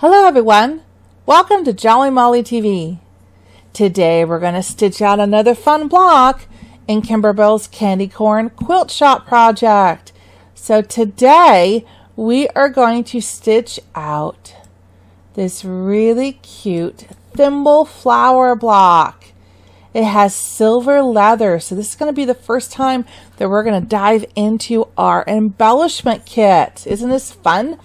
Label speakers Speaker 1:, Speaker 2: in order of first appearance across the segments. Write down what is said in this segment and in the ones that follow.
Speaker 1: Hello everyone, welcome to Jolly Molly TV. Today we're going to stitch out another fun block in Kimberbell's Candy Corn Quilt Shop project. So today we are going to stitch out this really cute Thimble Flower Block. It has silver leather, so this is going to be the first time that we're going to dive into our embellishment kit. Isn't this fun?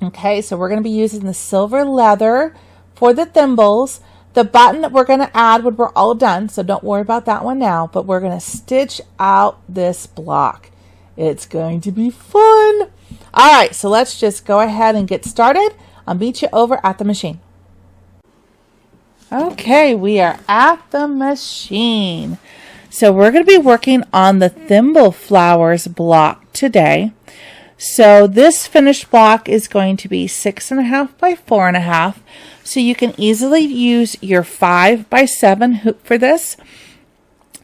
Speaker 1: Okay, so we're going to be using the silver leather for the thimbles. The button that we're going to add when we're all done, so don't worry about that one now, but we're going to stitch out this block. It's going to be fun. All right, so let's just go ahead and get started. I'll meet you over at the machine. Okay, we are at the machine. So we're going to be working on the Thimble Flowers block today. So this finished block is going to be 6.5 by 4.5. So you can easily use your 5 by 7 hoop for this.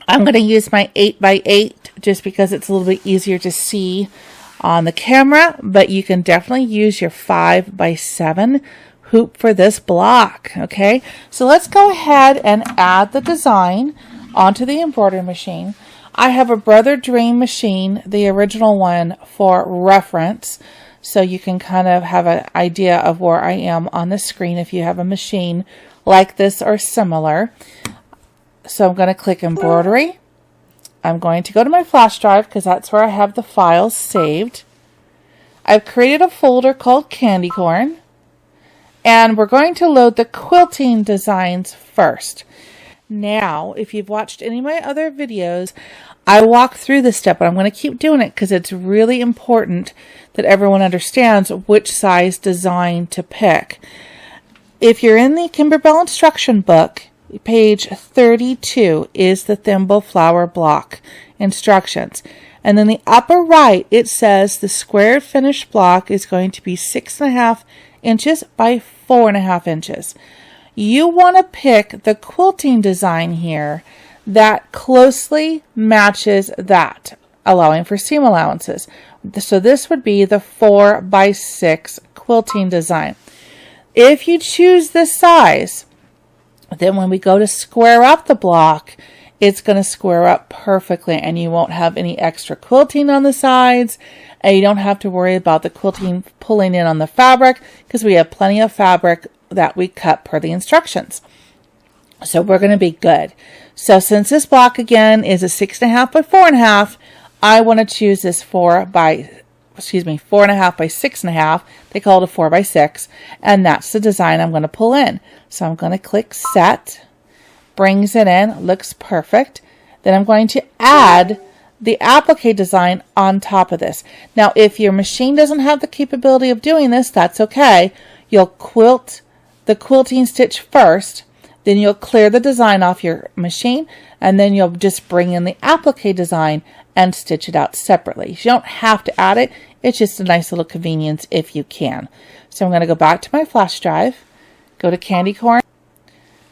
Speaker 1: I'm going to use my 8 by 8 just because it's a little bit easier to see on the camera, but you can definitely use your 5 by 7 hoop for this block. Okay, so let's go ahead and add the design onto the embroidery machine. I have a Brother Dream machine, the original one, for reference, so you can kind of have an idea of where I am on the screen if you have a machine like this or similar. So I'm going to click Embroidery. I'm going to go to my flash drive because that's where I have the files saved. I've created a folder called Candy Corn, and we're going to load the quilting designs first. Now, if you've watched any of my other videos, I walk through this step, but I'm going to keep doing it because it's really important that everyone understands which size design to pick. If you're in the Kimberbell instruction book, page 32 is the Thimble Flower Block instructions. And in the upper right, it says the squared finished block is going to be 6.5 inches by 4.5 inches. You want to pick the quilting design here that closely matches that, allowing for seam allowances. So this would be the 4 by 6 quilting design. If you choose this size, then when we go to square up the block, it's going to square up perfectly and you won't have any extra quilting on the sides, and you don't have to worry about the quilting pulling in on the fabric because we have plenty of fabric that we cut per the instructions. So we're going to be good. So since this block again is a 6.5 by 4.5, I want to choose this 4.5 by 6.5. They call it a 4 by 6, and that's the design I'm going to pull in. So I'm going to click Set, brings it in, looks perfect. Then I'm going to add the applique design on top of this. Now, if your machine doesn't have the capability of doing this, that's okay. You'll quilt the quilting stitch first, then you'll clear the design off your machine, and then you'll just bring in the applique design and stitch it out separately. You don't have to add it. It's just a nice little convenience if you can. So I'm going to go back to my flash drive, go to Candy Corn,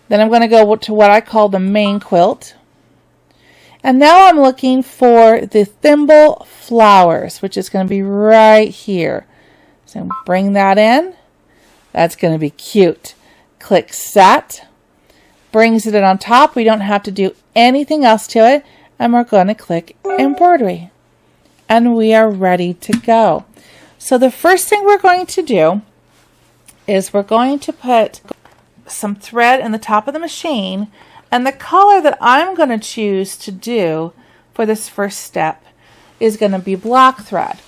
Speaker 1: then I'm going to go to what I call the main quilt. And now I'm looking for the Thimble Flowers, which is going to be right here. So bring that in. That's going to be cute. Click Set. Brings it in on top. We don't have to do anything else to it. And we're going to click Embroidery. And we are ready to go. So the first thing we're going to do is we're going to put some thread in the top of the machine. And the color that I'm going to choose to do for this first step is going to be black thread.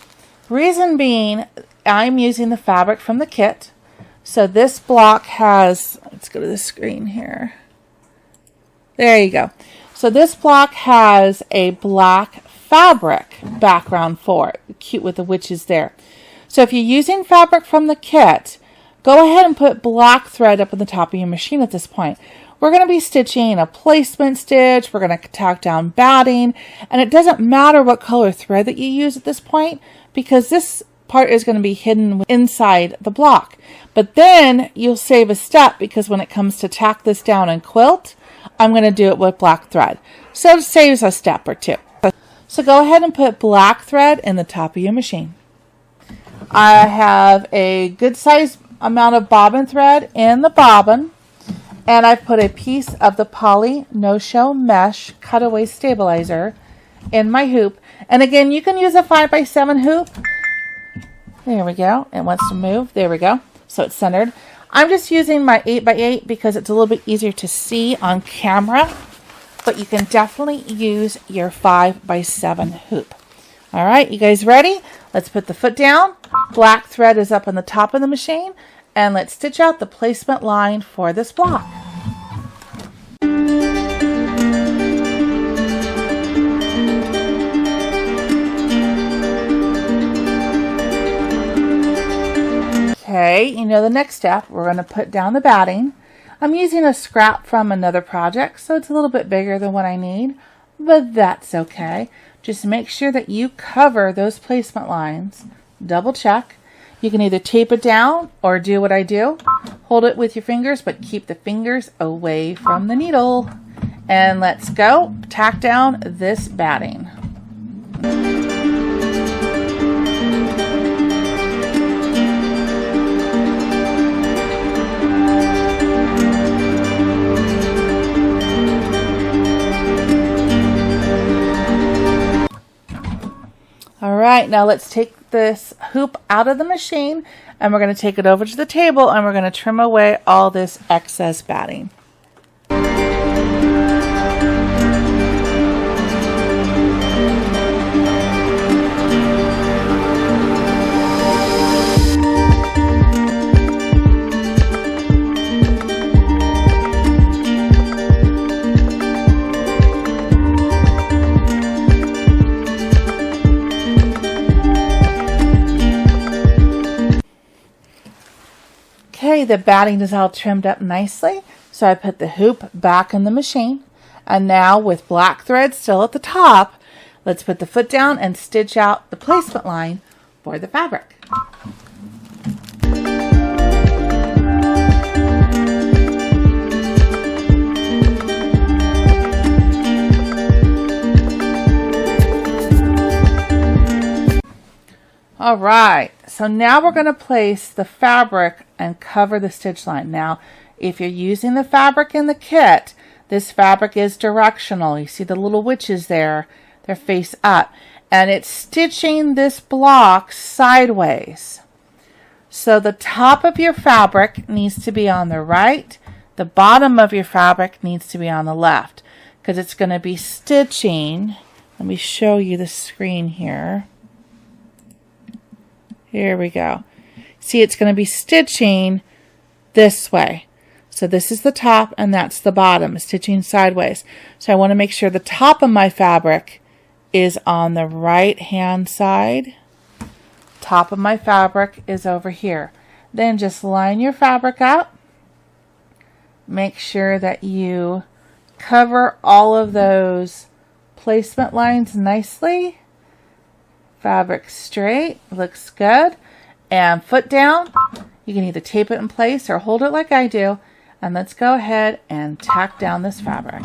Speaker 1: Reason being, I'm using the fabric from the kit. So this block has, let's go to the screen here. There you go. So this block has a black fabric background for it. Cute with the witches there. So if you're using fabric from the kit, go ahead and put black thread up on the top of your machine at this point. We're going to be stitching a placement stitch. We're going to tack down batting. And it doesn't matter what color thread that you use at this point because this part is going to be hidden inside the block. But then you'll save a step because when it comes to tack this down and quilt, I'm going to do it with black thread. So it saves a step or two. So go ahead and put black thread in the top of your machine. I have a good size amount of bobbin thread in the bobbin, and I've put a piece of the poly no-show mesh cutaway stabilizer in my hoop. And again, you can use a 5x7 hoop. There we go. It wants to move. There we go. So it's centered. I'm just using my 8x8 because it's a little bit easier to see on camera, but you can definitely use your 5x7 hoop. All right, you guys ready? Let's put the foot down. Black thread is up on the top of the machine, and let's stitch out the placement line for this block. Okay, you know the next step, we're going to put down the batting. I'm using a scrap from another project, so it's a little bit bigger than what I need, but that's okay. Just make sure that you cover those placement lines. Double check. You can either tape it down or do what I do. Hold it with your fingers, but keep the fingers away from the needle. And let's go tack down this batting. All right, now let's take this hoop out of the machine, and we're going to take it over to the table, and we're going to trim away all this excess batting. Okay, the batting is all trimmed up nicely, so I put the hoop back in the machine, and now with black thread still at the top, let's put the foot down and stitch out the placement line for the fabric. All right, so now we're going to place the fabric and cover the stitch line. Now, if you're using the fabric in the kit, this fabric is directional. You see the little witches there, they're face up, and it's stitching this block sideways. So the top of your fabric needs to be on the right, the bottom of your fabric needs to be on the left, because it's going to be stitching. Let me show you the screen here. Here we go. See, it's going to be stitching this way. So this is the top and that's the bottom, stitching sideways. So I want to make sure the top of my fabric is on the right hand side. Top of my fabric is over here. Then just line your fabric up. Make sure that you cover all of those placement lines nicely. Fabric straight, looks good. And foot down, you can either tape it in place or hold it like I do. And let's go ahead and tack down this fabric.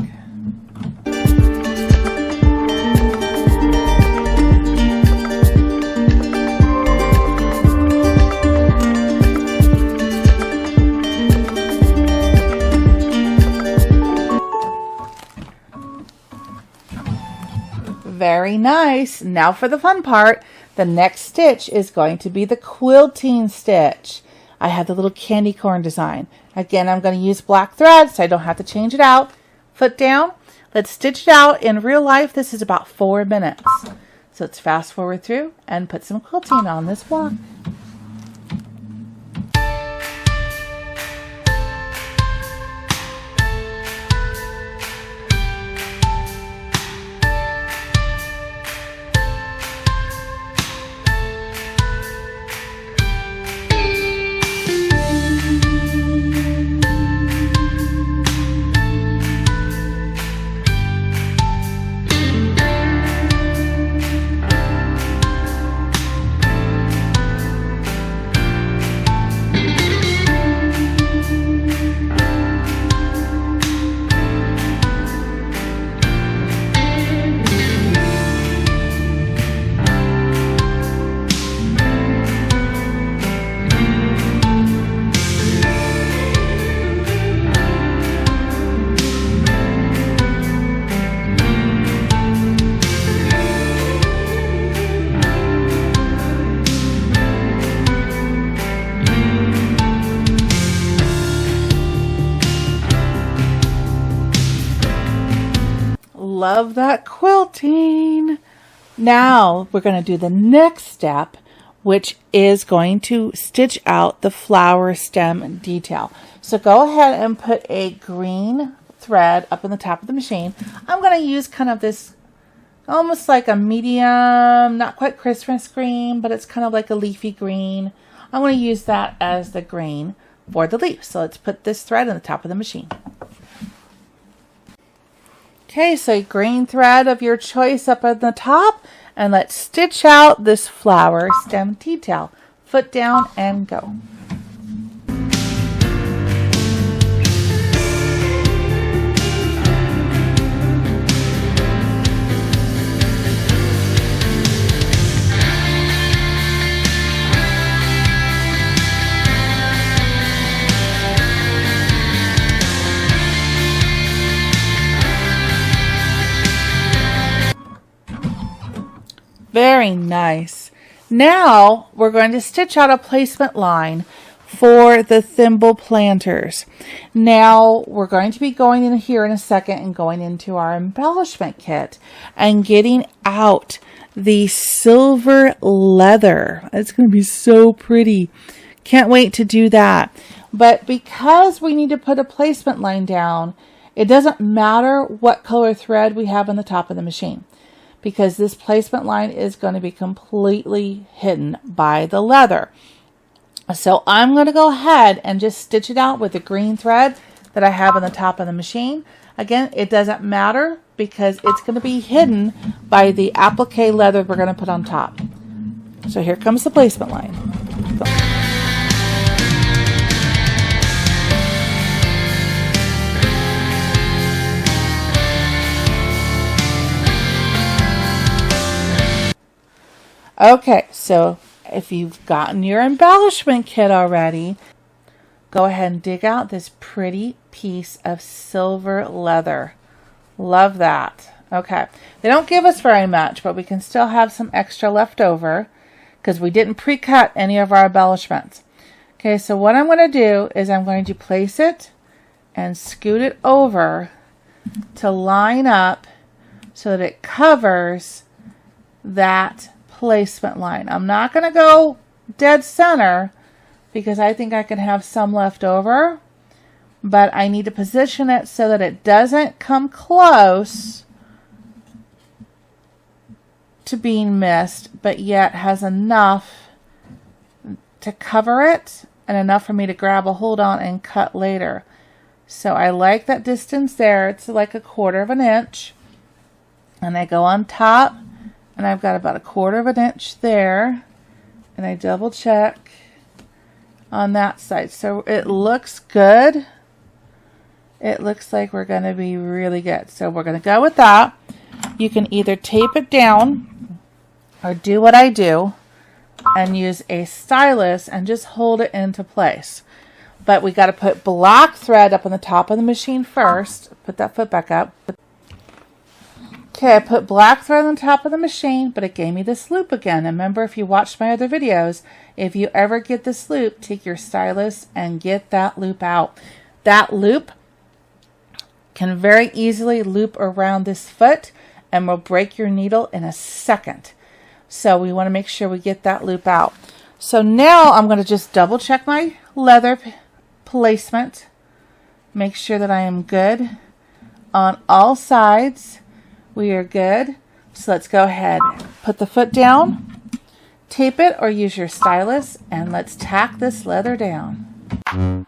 Speaker 1: Very nice. Now for the fun part. The next stitch is going to be the quilting stitch. I have the little candy corn design. Again, I'm going to use black thread so I don't have to change it out. Foot down. Let's stitch it out. In real life, this is about 4 minutes. So let's fast forward through and put some quilting on this block. love that quilting. Now we're going to do the next step, which is going to stitch out the flower stem detail. So go ahead and put a green thread up in the top of the machine. I'm going to use kind of this almost like a medium, not quite Christmas green, but it's kind of like a leafy green. I'm going to use that as the green for the leaf. So let's put this thread in the top of the machine. Okay, so green thread of your choice up at the top, and let's stitch out this flower stem detail. Foot down and go. Very nice. Now we're going to stitch out a placement line for the thimble planters. Now we're going to be going in here in a second and going into our embellishment kit and getting out the silver leather. It's going to be so pretty. Can't wait to do that. But because we need to put a placement line down, it doesn't matter what color thread we have on the top of the machine, because this placement line is going to be completely hidden by the leather. So I'm going to go ahead and just stitch it out with the green thread that I have on the top of the machine. Again, it doesn't matter because it's going to be hidden by the applique leather we're going to put on top. So here comes the placement line. Okay, so if you've gotten your embellishment kit already, go ahead and dig out this pretty piece of silver leather. Love that. Okay, they don't give us very much, but we can still have some extra left over because we didn't pre-cut any of our embellishments. Okay, so what I'm going to do is I'm going to place it and scoot it over to line up so that it covers that placement line. I'm not going to go dead center because I think I can have some left over, but I need to position it so that it doesn't come close to being missed, but yet has enough to cover it and enough for me to grab a hold on and cut later. So I like that distance there. It's like 1/4 of an inch, and I go on top. And I've got about 1/4 of an inch there. And I double check on that side. So it looks good. It looks like we're going to be really good. So we're going to go with that. You can either tape it down or do what I do and use a stylus and just hold it into place. But we got to put black thread up on the top of the machine first. Put that foot back up. Okay, I put black thread on top of the machine, but it gave me this loop again. And remember, if you watched my other videos, if you ever get this loop, take your stylus and get that loop out. That loop can very easily loop around this foot and will break your needle in a second. So we want to make sure we get that loop out. So now I'm going to just double check my leather placement. Make sure that I am good on all sides. We are good. So let's go ahead, put the foot down, tape it or use your stylus, and let's tack this leather down.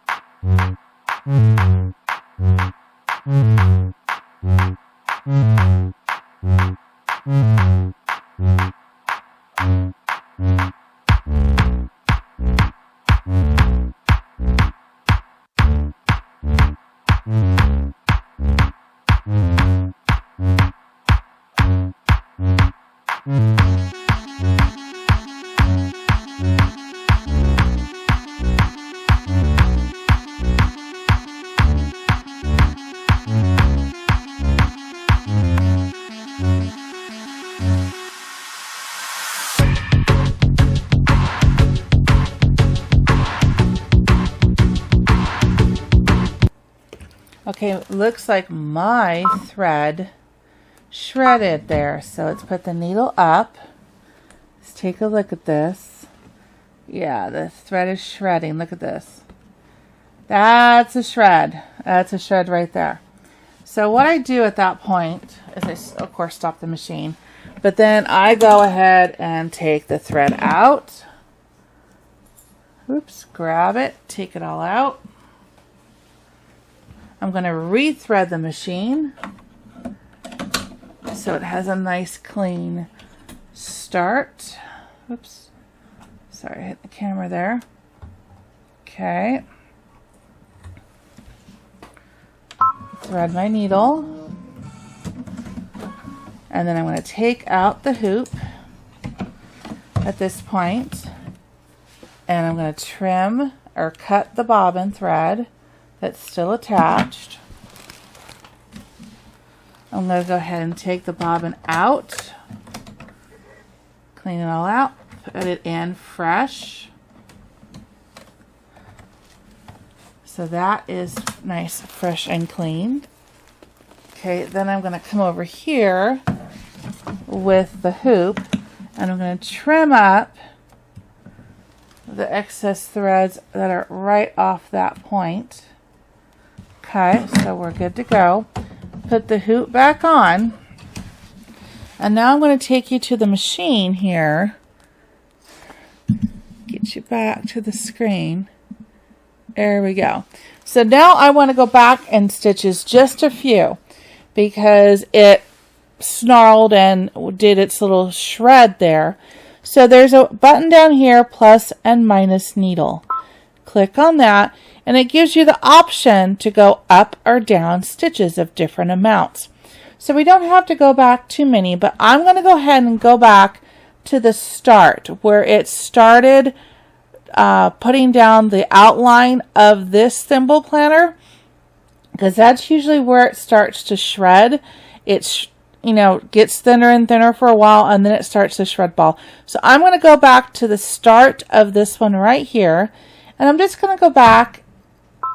Speaker 1: Okay, it looks like my thread shredded there. So let's put the needle up. Let's take a look at this. Yeah, the thread is shredding. Look at this. That's a shred. That's a shred right there. So what I do at that point is I, of course, stop the machine. But then I go ahead and take the thread out. Oops, grab it, take it all out. I'm going to rethread the machine so it has a nice clean start. Oops, sorry, I hit the camera there. Okay. Thread my needle. And then I'm going to take out the hoop at this point, and I'm going to trim or cut the bobbin thread that's still attached. I'm going to go ahead and take the bobbin out, clean it all out, put it in fresh. So that is nice, fresh, and clean. Okay, then I'm going to come over here with the hoop, and I'm going to trim up the excess threads that are right off that point. Okay, so we're good to go. Put the hoop back on, and now I'm going to take you to the machine here. Get you back to the screen. There we go. So now I want to go back and stitches just a few, because it snarled and did its little shred there. So there's a button down here, plus and minus needle. Click on that, and it gives you the option to go up or down stitches of different amounts. So we don't have to go back too many, but I'm going to go ahead and go back to the start where it started putting down the outline of this thimble planner, because that's usually where it starts to shred. It's, gets thinner and thinner for a while, and then it starts to shred ball. So I'm going to go back to the start of this one right here, and I'm just going to go back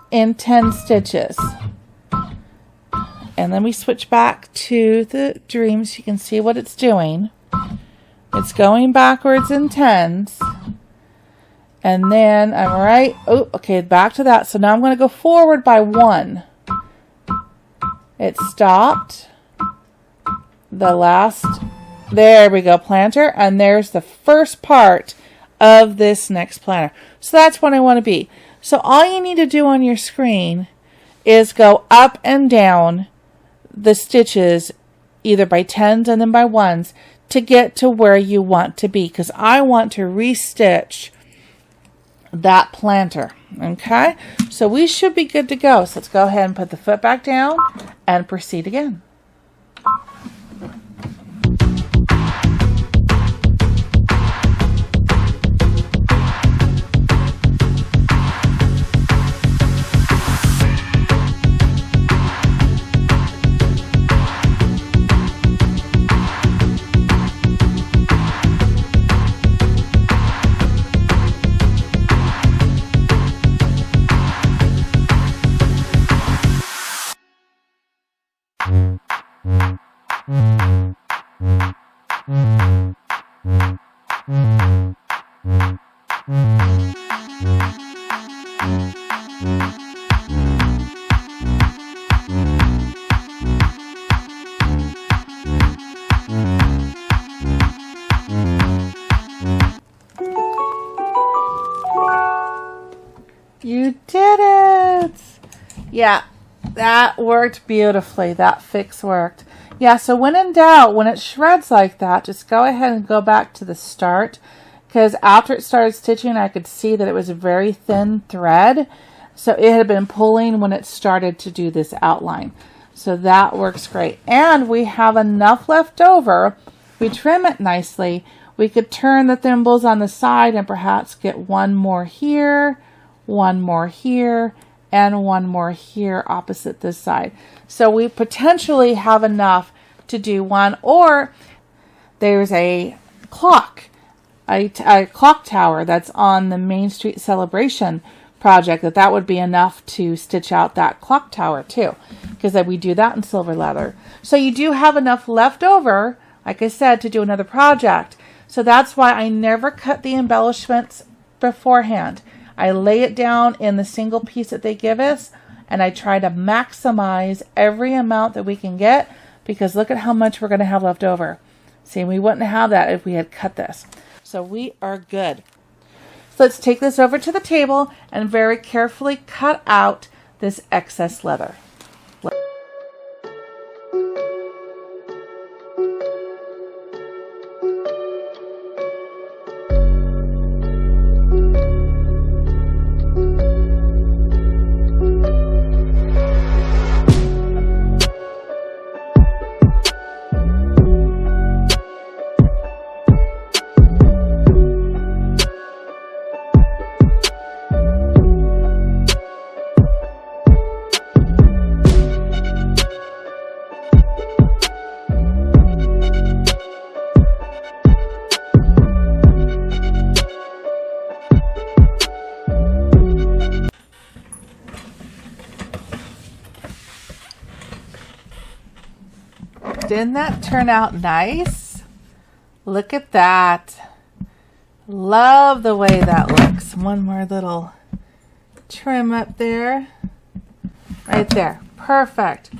Speaker 1: in 10 stitches. And then we switch back to the dreams. You can see what it's doing. It's going backwards in 10s. And then back to that. So now I'm going to go forward by 1. It stopped. The last, there we go, planter. And there's the first part of this next planter. So that's what I want to be. So all you need to do on your screen is go up and down the stitches, either by 10s and then by 1s, to get to where you want to be, because I want to restitch that planter. Okay, so we should be good to go. So let's go ahead and put the foot back down and proceed again. You did it! Yeah, that worked beautifully. That fix worked. Yeah, so when in doubt, when it shreds like that, just go ahead and go back to the start, because after it started stitching, I could see that it was a very thin thread. So it had been pulling when it started to do this outline. So that works great. And we have enough left over. We trim it nicely. We could turn the thimbles on the side and perhaps get one more here, one more here, and one more here opposite this side. So we potentially have enough to do one, or there's a clock, a clock tower that's on the Main Street Celebration project, that would be enough to stitch out that clock tower too. because we do that in silver leather. So you do have enough left over, like I said, to do another project. So that's why I never cut the embellishments beforehand. I lay it down in the single piece that they give us, and I try to maximize every amount that we can get, because look at how much we're going to have left over. See, we wouldn't have that if we had cut this. So we are good. So let's take this over to the table and very carefully cut out this excess leather. Didn't that turn out nice? Look at that. Love the way that looks. One more little trim up there. Right there. Perfect.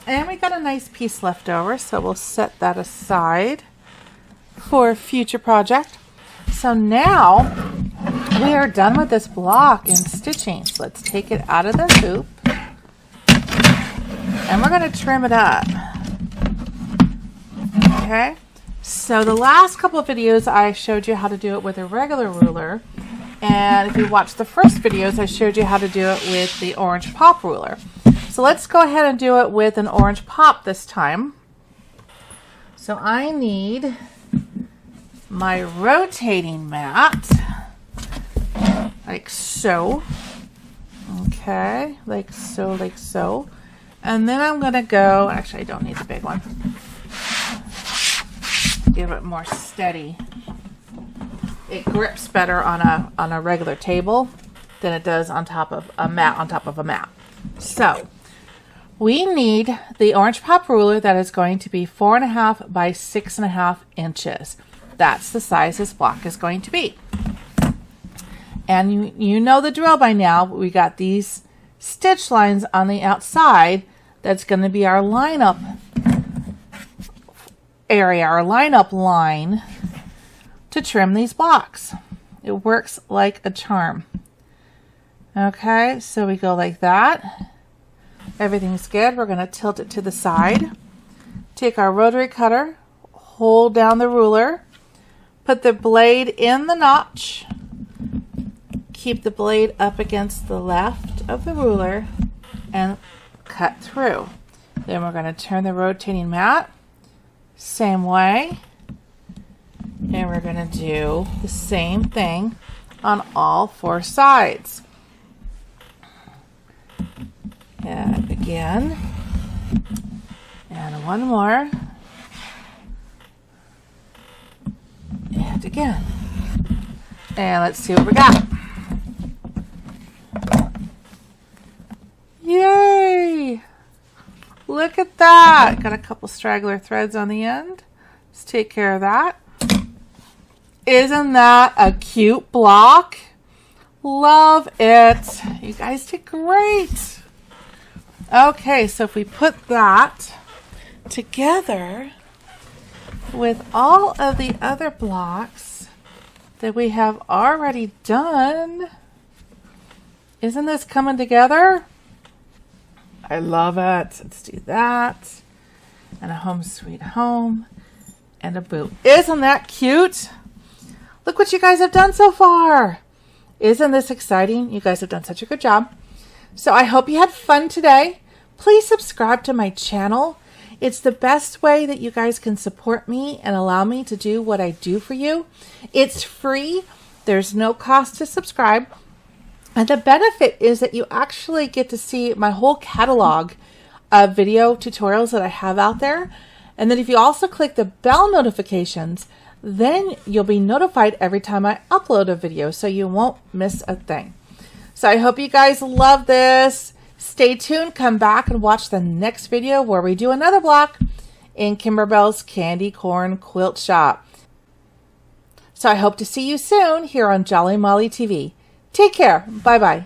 Speaker 1: And we got a nice piece left over, so we'll set that aside for a future project. So now we are done with this block in stitching. So let's take it out of the hoop. And we're going to trim it up. Okay, so the last couple of videos I showed you how to do it with a regular ruler, and if you watched the first videos I showed you how to do it with the orange pop ruler. So let's go ahead and do it with an orange pop this time. So I need my rotating mat, like so. Okay, like so. And then I'm going to go, actually I don't need the big one. Give it more steady. It grips better on a regular table than it does on top of a mat. So we need the orange pop ruler that is going to be 4.5 by 6.5 inches. That's the size this block is going to be. And you know the drill by now. We got these stitch lines on the outside. That's going to be our lineup area, our lineup line to trim these blocks. It works like a charm. Okay, so we go like that. Everything's good. We're going to tilt it to the side. Take our rotary cutter, hold down the ruler, put the blade in the notch, keep the blade up against the left of the ruler, and cut through. Then we're going to turn the rotating mat same way, and we're going to do the same thing on all 4 sides. And again, and one more, and again, and let's see what we got. Yay! Look at that. Got a couple straggler threads on the end. Let's take care of that. Isn't that a cute block? Love it. You guys did great. Okay, so if we put that together with all of the other blocks that we have already done, isn't this coming together? I love it. Let's do that. And a home sweet home. And a boot. Isn't that cute? Look what you guys have done so far. Isn't this exciting? You guys have done such a good job. So I hope you had fun today. Please subscribe to my channel. It's the best way that you guys can support me and allow me to do what I do for you. It's free. There's no cost to subscribe. And the benefit is that you actually get to see my whole catalog of video tutorials that I have out there. And then if you also click the bell notifications, then you'll be notified every time I upload a video, so you won't miss a thing. So I hope you guys love this. Stay tuned. Come back and watch the next video where we do another block in Kimberbell's Candy Corn Quilt Shop. So I hope to see you soon here on Jolly Molly TV. Take care. Bye-bye.